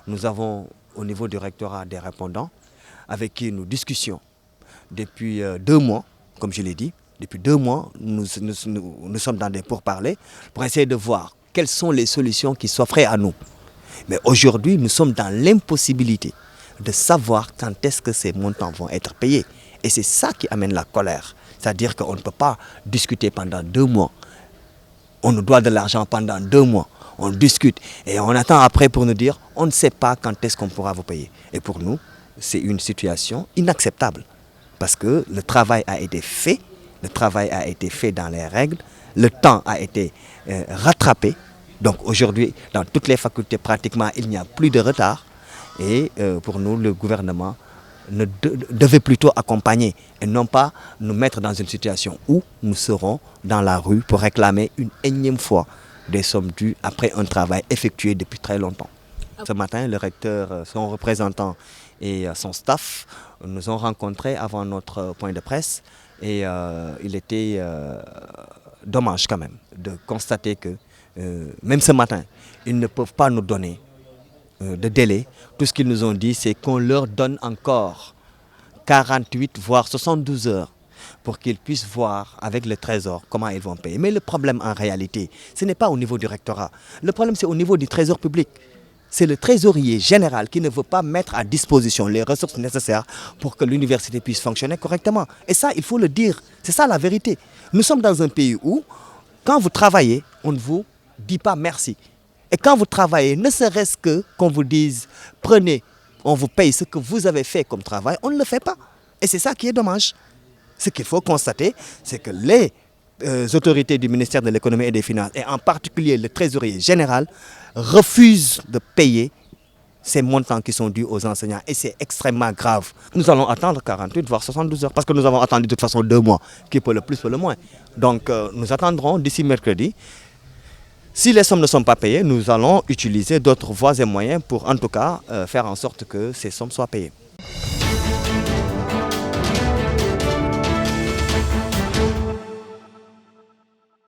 Nous avons au niveau du rectorat des répondants avec qui nous discussions depuis 2 mois, comme je l'ai dit. Depuis 2 mois, nous sommes dans des pourparlers pour essayer de voir quelles sont les solutions qui s'offraient à nous. Mais aujourd'hui, nous sommes dans l'impossibilité de savoir quand est-ce que ces montants vont être payés. Et c'est ça qui amène la colère. C'est-à-dire qu'on ne peut pas discuter pendant 2 mois. On nous doit de l'argent pendant 2 mois. On discute et on attend après pour nous dire on ne sait pas quand est-ce qu'on pourra vous payer. Et pour nous, c'est une situation inacceptable. Parce que le travail a été fait dans les règles, le temps a été rattrapé. Donc aujourd'hui, dans toutes les facultés, pratiquement, il n'y a plus de retard. Et pour nous, le gouvernement devait plutôt accompagner et non pas nous mettre dans une situation où nous serons dans la rue pour réclamer une énième fois des sommes dues après un travail effectué depuis très longtemps. Ce matin, le recteur, son représentant et son staff nous ont rencontrés avant notre point de presse et il était dommage quand même de constater que même ce matin, ils ne peuvent pas nous donner de délai. Tout ce qu'ils nous ont dit, c'est qu'on leur donne encore 48 voire 72 heures pour qu'ils puissent voir avec le Trésor comment ils vont payer. Mais le problème en réalité, ce n'est pas au niveau du rectorat. Le problème, c'est au niveau du Trésor public. C'est le trésorier général qui ne veut pas mettre à disposition les ressources nécessaires pour que l'université puisse fonctionner correctement. Et ça, il faut le dire. C'est ça la vérité. Nous sommes dans un pays où, quand vous travaillez, on ne vous dit pas merci. Et quand vous travaillez, ne serait-ce que qu'on vous dise « prenez, on vous paye ce que vous avez fait comme travail », on ne le fait pas. Et c'est ça qui est dommage. Ce qu'il faut constater, c'est que les autorités du ministère de l'économie et des finances, et en particulier le trésorier général, refusent de payer ces montants qui sont dus aux enseignants. Et c'est extrêmement grave. Nous allons attendre 48 voire 72 heures, parce que nous avons attendu de toute façon 2 mois, qui peut le plus, peut le moins. Donc nous attendrons d'ici mercredi. Si les sommes ne sont pas payées, nous allons utiliser d'autres voies et moyens pour en tout cas faire en sorte que ces sommes soient payées.